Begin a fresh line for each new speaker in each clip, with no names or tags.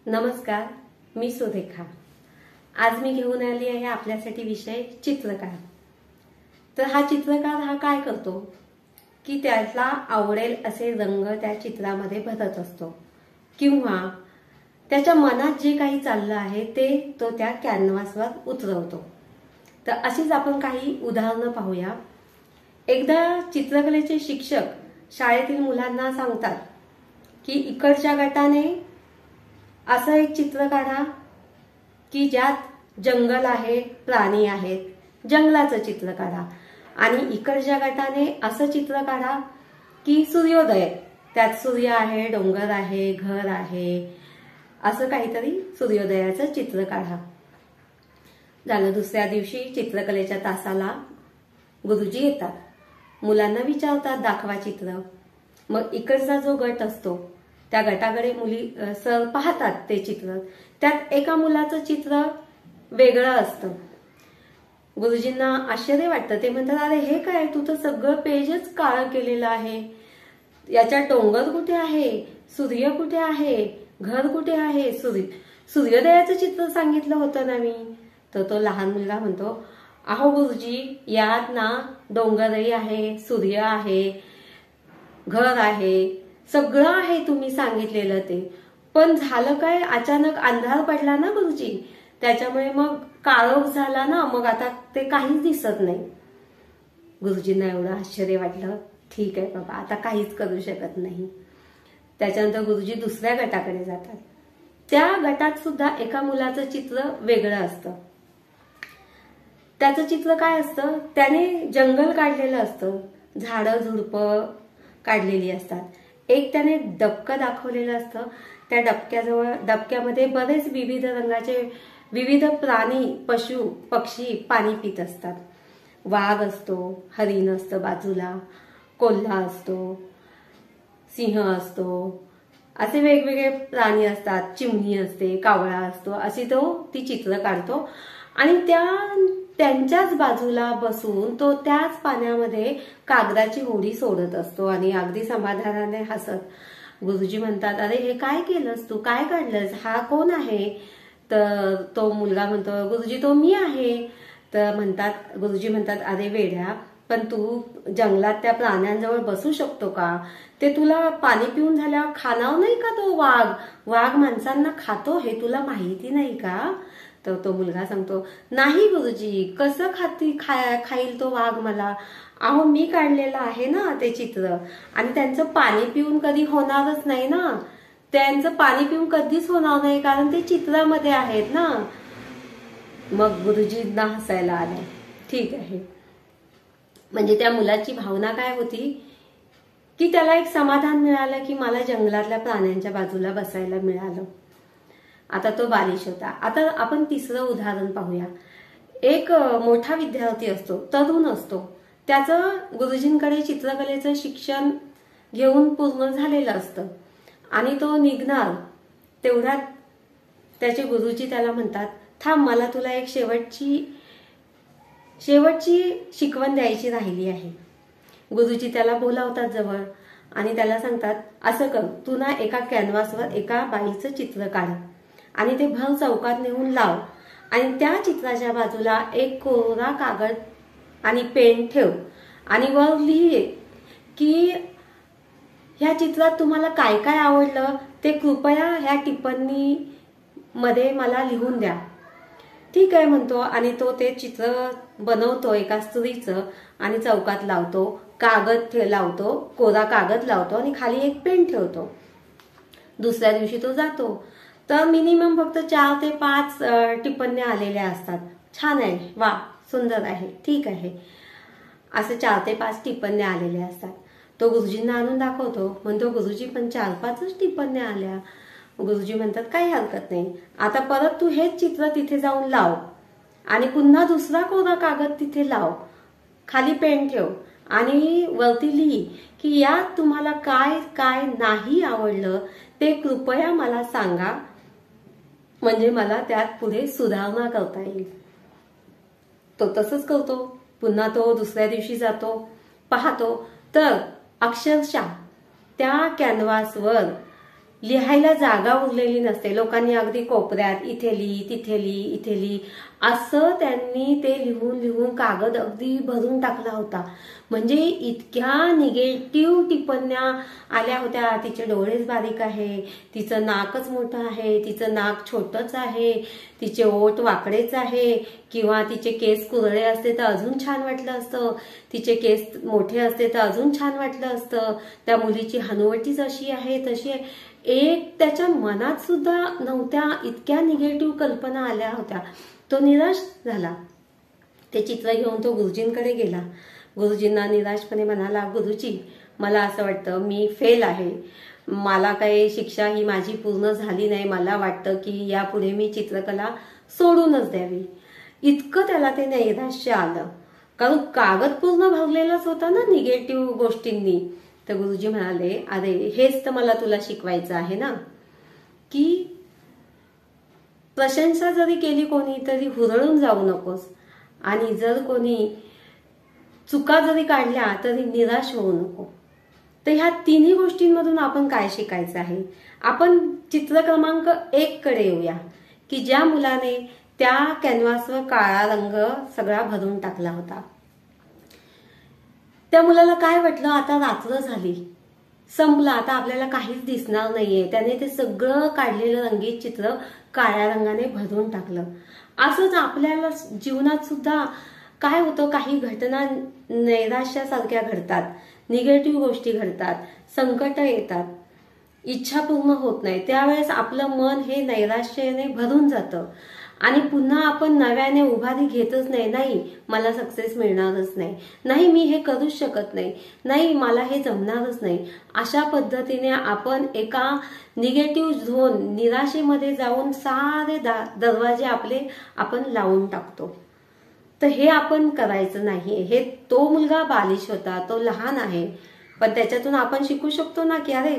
नमस्कार, मी सुरेखा। आज मी घेऊन आली आहे आपल्यासाठी विषय चित्रकार। तर हा चित्रकार हा काय करतो की त्याला आवडेल असे रंग त्या चित्रामध्ये भरत असतो किंवा त्याच्या मनात जे काही चाललं आहे ते तो त्या कॅनव्हासवर उतरवतो। तर अशीच आपण काही उदाहरणं पाहूया। एकदा चित्रकलेचे शिक्षक शाळेतील मुलांना सांगतात की इकडच्या गटाने असं एक चित्र काढा की ज्यात जंगल आहे, प्राणी आहेत, जंगलाचं चित्र काढा। आणि इकडच्या गटाने असं चित्र काढा की सूर्योदय, त्यात सूर्य आहे, डोंगर आहे, घर आहे, असं काहीतरी सूर्योदयाचं चित्र काढा। झालं। दुसऱ्या दिवशी चित्रकलेच्या तासाला गुरुजी येतात, मुलांना विचारतात दाखवा चित्र। मग इकडचा जो गट असतो त्या गटाकडे मुली सर पाहतात ते चित्र, त्यात एका मुलाचं चित्र वेगळं असतं। गुरुजींना आश्चर्य वाटतं। ते म्हणतात, अरे हे काय, तू तर सगळं पेजच काळं केलेलं आहे, याच्यात डोंगर कुठे आहे, सूर्य कुठे आहे, घर कुठे आहे, सूर्योदयाचं चित्र सांगितलं होतं ना मी। तर तो लहान मुलगा म्हणतो, अहो गुरुजी, यात ना डोंगरही आहे, सूर्य आहे, घर आहे, सगळं आहे तुम्ही सांगितलेलं ते, पण झालं काय, अचानक अंधार पडला ना गुरुजी, त्याच्यामुळे मग काळोख झाला ना, मग आता ते काहीच दिसत नाही। गुरुजींना एवढं आश्चर्य वाटलं, ठीक आहे बाबा, आता काहीच करू शकत नाही। त्याच्यानंतर गुरुजी दुसऱ्या गटाकडे जातात। त्या गटात सुद्धा एका मुलाचं चित्र वेगळं असतं। त्याचं चित्र काय असतं, त्याने जंगल काढलेलं असतं, झाडं झुडपं काढलेली असतात। एक त्याने डबकं दाखवलेलं असतं, त्या डबक्यामध्ये बरेच विविध रंगाचे विविध प्राणी, पशु पक्षी पाणी पित असतात। वाघ असतो, हरिण असतं बाजूला, कोल्हा असतो, सिंह असतो, असे वेगवेगळे प्राणी असतात, चिमणी असते, कावळा असतो, अशी ती चित्र काढतो। आणि त्यांच्याच बाजूला बसून तो त्याच पाण्यामध्ये कागदाची होडी सोडत असतो आणि अगदी समाधानाने हसत। गुरुजी म्हणतात, अरे हे काय केलंस तू, काय काढलंस, हा कोण आहे? तर तो मुलगा म्हणतो, गुरुजी तो मी आहे। तर गुरुजी म्हणतात, अरे वेड्या, पण तू जंगलात त्या प्राण्यांजवळ बसू शकतो का? ते तुला पाणी पिऊन झाल्यावर खाणार नाही का तो वाघ? वाघ माणसांना खातो हे तुला माहिती नाही का? तर तो मुलगा सांगतो, नाही गुरुजी, कसं खाईल तो वाघ मला? अहो मी काढलेलं आहे ना ते चित्र, आणि त्यांचं पाणी पिऊन कधी होणारच नाही ना, त्यांचं पाणी पिऊन कधीच होणार नाही, कारण ते चित्रामध्ये आहेत ना। मग गुरुजींना हसायला आलं, ठीक आहे। म्हणजे त्या मुलाची भावना काय होती की त्याला एक समाधान मिळालं की मला जंगलातल्या प्राण्यांच्या बाजूला बसायला मिळालं। आता तो बालिश होता। आता आपण तिसरं उदाहरण पाहूया। एक मोठा विद्यार्थी असतो, तरुण असतो, त्याचं गुरुजींकडे चित्रकलेचं शिक्षण घेऊन पूर्ण झालेलं असतं आणि तो निघणार तेवढ्यात त्याचे गुरुजी त्याला म्हणतात, थांब, मला तुला एक शेवटची शिकवण द्यायची राहिली आहे। गुरुजी त्याला बोलावतात जवळ आणि त्याला सांगतात, असं कर, तू ना एका कॅनव्हासवर एका बाईचं चित्र काढ आणि ते भर चौकात नेऊन लाव, आणि त्या चित्राच्या बाजूला एक कोरा कागद आणि पेन ठेव आणि वर लिही की ह्या चित्रात तुम्हाला काय काय आवडलं ते कृपया ह्या टिप्पणी मध्ये मला लिहून द्या। ठीक आहे म्हणतो, आणि तो ते चित्र बनवतो एका स्त्रीचं आणि चौकात लावतो, कागद लावतो, कोरा कागद लावतो आणि खाली एक पेन ठेवतो। दुसऱ्या दिवशी तो जातो, तर मिनिमम फक्त 4 ते 5 टिप्पण्या आलेल्या असतात। छान आहे, वा, सुंदर आहे, ठीक आहे, असे 4 ते 5 टिप्पण्या आलेल्या असतात। तो गुरुजींना आणून दाखवतो, म्हणतो, गुरुजी पण 4-5च टिप्पण्या आल्या। गुरुजी म्हणतात, काही हरकत नाही, आता परत तू हेच चित्र तिथे जाऊन लाव आणि पुन्हा दुसरा कोरा कागद तिथे लाव, खाली पेन ठेव आणि वरती लिही की यात तुम्हाला काय काय नाही आवडलं ते कृपया मला सांगा, म्हणजे मला त्यात पुढे सुधारणा करता येईल। तो तसंच करतो। पुन्हा तो दुसऱ्या दिवशी जातो, पाहतो तर अक्षरशः त्या कॅनव्हासवर लिहायला जागा उरलेली नसते. लोकांनी अगदी कोपऱ्यात इथे लिही, तिथे लिही, इथे लिही असं त्यांनी ते लिहून लिहून कागद अगदी भरून टाकला होता. म्हणजे इतक्या निगेटिव्ह टिप्पण्या आल्या होत्या. तिचे डोळेच बारीक आहे, तिचं नाकच मोठं आहे, तिचं नाक छोटंच आहे, तिचे ओठ वाकडेच आहे, किंवा तिचे केस कुरळे असते तर अजून छान वाटलं असतं, तिचे केस मोठे असते तर अजून छान वाटलं असतं, त्या मुलीची हनुवटीच अशी आहे तशी आहे. एक त्याच्या मनात सुद्धा नव्हत्या इतक्या निगेटिव्ह कल्पना आल्या होत्या. तो निराश झाला. ते चित्र घेऊन तो गुरुजींकडे गेला. गुरुजींना निराशपणे म्हणाला, गुरुजी मला असं वाटतं मी फेल आहे, मला काही शिक्षा ही माझी पूर्ण झाली नाही, मला वाटतं की यापुढे मी चित्रकला सोडूनच द्यावी. इतकं त्याला ते नैराश्य आलं, कारण कागद पूर्ण भरलेलाच होता ना निगेटिव्ह गोष्टींनी. तर गुरुजी म्हणाले, अरे हेच तर मला तुला शिकवायचं आहे ना, की प्रशंसा जरी केली कोणी तरी हुरळून जाऊ नकोस, आणि जर कोणी चुका जरी काढल्या तरी निराश होऊ नको. तर ह्या तिन्ही गोष्टींमधून आपण काय शिकायचं आहे. आपण चित्र क्रमांक 1 कडे येऊया, की ज्या मुलाने त्या कॅनव्हासवर काळा रंग सगळा भरून टाकला होता. त्या मुलाला काय वाटलं, आता रात्र झाली, संपलं, आता आपल्याला काहीच दिसणार नाहीये. त्याने ते सगळं काढलेलं रंगीत चित्र काळ्या रंगाने भरून टाकलं. असंच आपल्याला जीवनात सुद्धा काय होतं, काही घटना नैराश्यासारख्या घडतात, निगेटिव्ह गोष्टी घडतात, संकट येतात, इच्छा पूर्ण होत नाही. त्यावेळेस आपलं मन हे नैराश्याने भरून जातं आणि पुन्हा आपण नव्याने उभारी घेतच नाही. नाही मला सक्सेस मिळणारच नाही, नाही मी हे करूच शकत नाही, नाही मला हे जमणारच नाही. अशा पद्धतीने आपण एका निगेटिव्ह झोन, निराशेमध्ये जाऊन सारे दरवाजे आपले आपण लावून टाकतो. तर हे आपण करायचं नाही. हे तो मुलगा बालिश होता, तो लहान आहे, पण त्याच्यातून आपण शिकू शकतो ना की अरे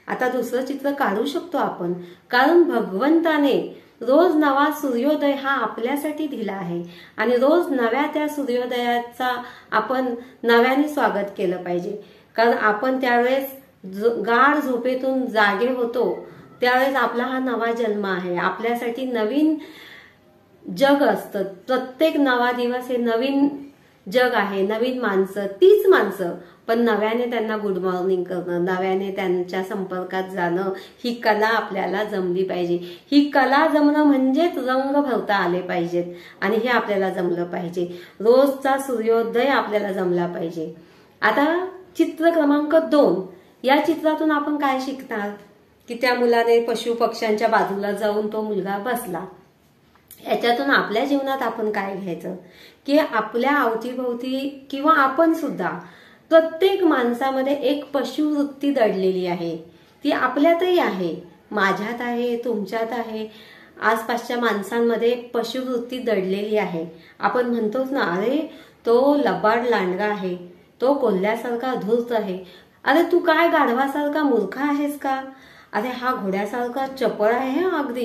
आता दुसरं चित्र काढू शकतो आपण. कारण भगवंताने रोज नवा सूर्योदय हा आपल्यासाठी दिला आहे आणि रोज नव्या त्या सूर्योदयाचा आपण नव्याने स्वागत केलं पाहिजे. कारण आपण त्यावेळेस गाढ झोपेतून जागे होतो, त्यावेळेस आपला हा नवा जन्म आहे. आपल्यासाठी नवीन जग असतं. प्रत्येक नवा दिवस हे नवीन जग आहे, नवीन माणसं, तीच माणसं, पण नव्याने त्यांना गुड मॉर्निंग करणं, नव्याने त्यांच्या संपर्कात जाणं, ही कला आपल्याला जमली पाहिजे. ही कला जमणं म्हणजेच रंग भरता आले पाहिजेत आणि हे आपल्याला जमलं पाहिजे. रोजचा सूर्योदय आपल्याला जमला पाहिजे. आता चित्र क्रमांक 2, या चित्रातून आपण काय शिकणार, की त्या मुलाने पशु पक्ष्यांच्या बाजूला जाऊन तो मुलगा बसला. याच्यातून आपल्या जीवनात आपण काय घ्यायचं, की आपल्या अवतीभोवती किंवा आपण सुद्धा प्रत्येक माणसामध्ये एक पशुवृत्ती दडलेली आहे. ती आपल्यातही आहे, माझ्यात आहे, तुमच्यात आहे, आसपासच्या माणसांमध्ये पशुवृत्ती दडलेली आहे. आपण म्हणतोच ना, अरे तो लबाड लांडगा आहे, तो कोल्ह्यासारखा धूर्त आहे, अरे तू काय गाढवासारखा मूर्ख आहेस का, अरे हा घोड्यासारखा चपळ आहे अगदी,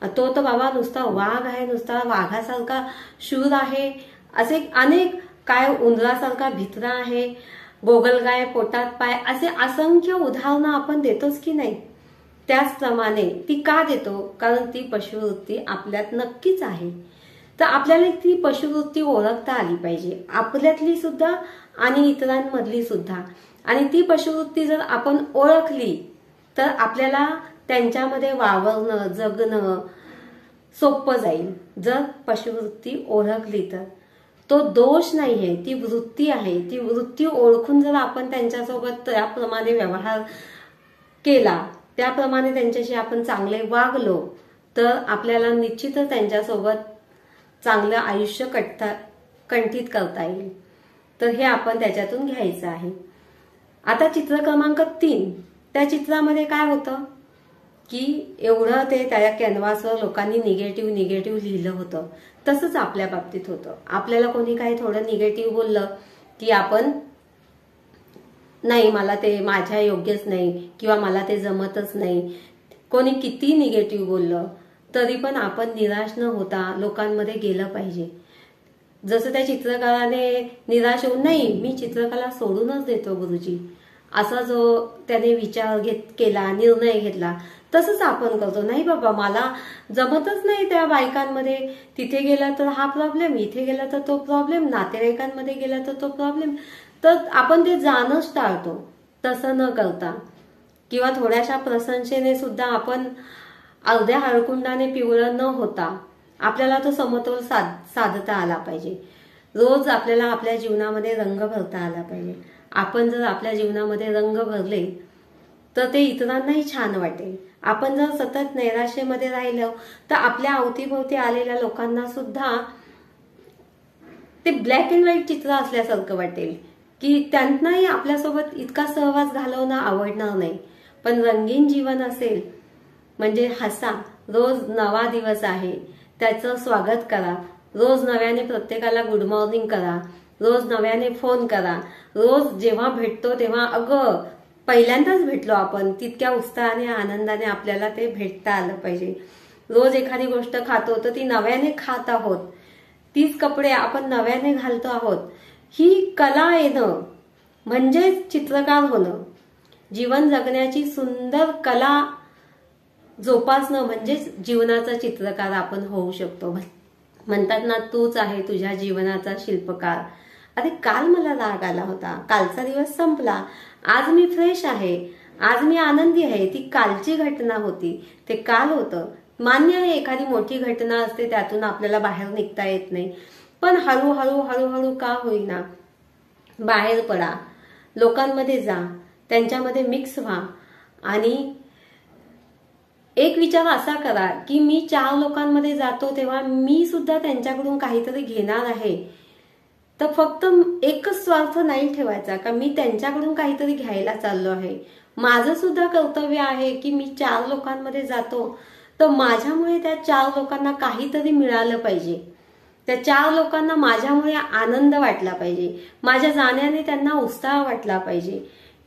तो तर बाबा नुसता वाघ आहे, नुसता वाघासारखा शूर आहे. असे अनेक, काय उंदरासारखा भित्रा आहे, गोगलगाय पोटात पाय, असे असंख्य उदाहरणं आपण देतोच की नाही. त्याचप्रमाणे ती का देतो, कारण ती पशुवृत्ती आपल्यात नक्कीच आहे. तर आपल्याला ती पशुवृत्ती ओळखता आली पाहिजे, आपल्यातली सुद्धा आणि इतरांमधली सुद्धा. आणि ती पशुवृत्ती जर आपण ओळखली तर आपल्याला त्यांच्यामध्ये वावरणं, जगणं सोपं जाईल. जर पशुवृत्ती ओळखली तर तो दोष नाहीये, ती वृत्ती आहे. ती वृत्ती ओळखून जर आपण त्यांच्यासोबत त्याप्रमाणे व्यवहार केला, त्याप्रमाणे त्यांच्याशी आपण चांगले वागलो, तर आपल्याला निश्चितच त्यांच्यासोबत चांगलं आयुष्य कंठित करता येईल. तर हे आपण त्याच्यातून घ्यायचं आहे. आता चित्र क्रमांक 3, त्या चित्रामध्ये काय होतं, की एवढं ते त्या कॅनव्हासवर लोकांनी निगेटिव्ह लिहिलं होतं. तसंच आपल्या बाबतीत होतं. आपल्याला कोणी काही थोडं निगेटिव्ह बोललं की आपण नाही, मला ते माझ्या योग्यच नाही, किंवा मला ते जमतच नाही. कोणी किती निगेटिव्ह बोललं तरी पण आपण निराश न होता लोकांमध्ये गेलं पाहिजे. जसं त्या चित्रकाराने निराश होऊन, नाही मी चित्रकला सोडूनच देतो गुरुजी, असा जो त्याने विचार केला, निर्णय घेतला, तसंच आपण करतो. नाही बाबा मला जमतच नाही त्या बायकांमध्ये, तिथे गेला तर हा प्रॉब्लेम, इथे गेला तर तो प्रॉब्लेम, नातेवाईकांमध्ये गेला तर तो प्रॉब्लेम, तर आपण ते जाणंच टाळतो. तसं न करता किंवा थोड्याशा प्रशंसेने सुद्धा आपण अर्ध्या हळकुंडाने पिवळं न होता आपल्याला तो समतोल साधता आला पाहिजे. रोज आपल्याला आपल्या जीवनामध्ये रंग भरता आला पाहिजे. आपण जर आपल्या जीवनामध्ये रंग भरले तर ते इतरांनाही छान वाटेल. आपण जर सतत नैराश्यमध्ये राहिलो तर आपल्या अवतीभोवती आलेल्या लोकांना सुद्धा ते ब्लॅक अँड व्हाईट चित्र असल्यासारखं वाटेल, की त्यांनाही आपल्यासोबत इतका सहवास घालवणं आवडणार नाही. पण रंगीन जीवन असेल म्हणजे हसा, रोज नवा दिवस आहे त्याचं स्वागत करा, रोज नव्याने प्रत्येकाला गुड मॉर्निंग करा, रोज नव्याने फोन करा, रोज जेव्हा भेटतो तेव्हा अगं पहिल्यांदाच भेटलो आपण तितक्या उत्साहाने आनंदाने आपल्याला ते भेटता आलं पाहिजे. रोज एखादी गोष्ट खातो तर ती नव्याने खात आहोत, तीच कपडे आपण नव्याने घालतो आहोत. ही कला येणं म्हणजेच चित्रकार होणं. जीवन जगण्याची सुंदर कला जोपासणं म्हणजेच जीवनाचा चित्रकार आपण होऊ शकतो. म्हणतात ना, तूच आहे तुझ्या जीवनाचा शिल्पकार. अरे काल मला राग आला होता, कालचा दिवस संपला, आज मी फ्रेश आहे, आज मी आनंदी आहे. ती कालची घटना होती, ते काल होतं. मान्य आहे एखादी मोठी घटना असते त्यातून आपल्याला बाहेर निघता येत नाही, पण हळूहळू हळूहळू का होईना बाहेर पडा, लोकांमध्ये जा, त्यांच्यामध्ये मिक्स व्हा आणि एक विचार असा करा की मी 4 लोकांमध्ये जातो तेव्हा मी सुद्धा त्यांच्याकडून काहीतरी घेणार आहे. तर फक्त एकच स्वार्थ नाही ठेवायचा का मी त्यांच्याकडून काहीतरी घ्यायला चाललो आहे. माझं सुद्धा कर्तव्य आहे की मी 4 लोकांमध्ये जातो तर माझ्यामुळे त्या 4 लोकांना काहीतरी मिळालं पाहिजे. त्या 4 लोकांना माझ्यामुळे आनंद वाटला पाहिजे, माझ्या जाण्याने त्यांना उत्साह वाटला पाहिजे.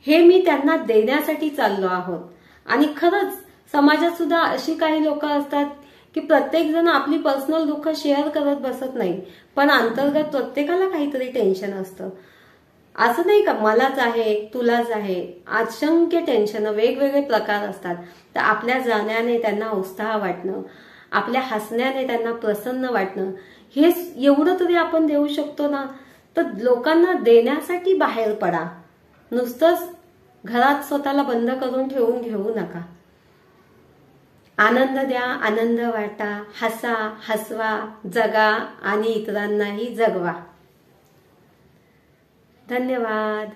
हे मी त्यांना देण्यासाठी चाललो आहोत. आणि खरंच समाजात सुद्धा अशी काही लोक असतात की प्रत्येक जण आपली पर्सनल दुःख शेअर करत बसत नाही, पण अंतर्गत प्रत्येकाला काहीतरी टेन्शन असतं. असं नाही का मलाच आहे तुलाच आहे, असंख्य टेन्शन वेगवेगळे प्रकार असतात. तर आपल्या जाण्याने त्यांना उत्साह वाटणं, आपल्या हसण्याने त्यांना प्रसन्न वाटणं, हे एवढं तरी आपण देऊ शकतो ना. तर लोकांना देण्यासाठी बाहेर पडा, नुसतंच घरात स्वतःला बंद करून ठेवून घेऊ नका. आनंद द्या, आनंद वाटा, हसा, हसवा, जगा आणि इतरांनाही जगवा. धन्यवाद.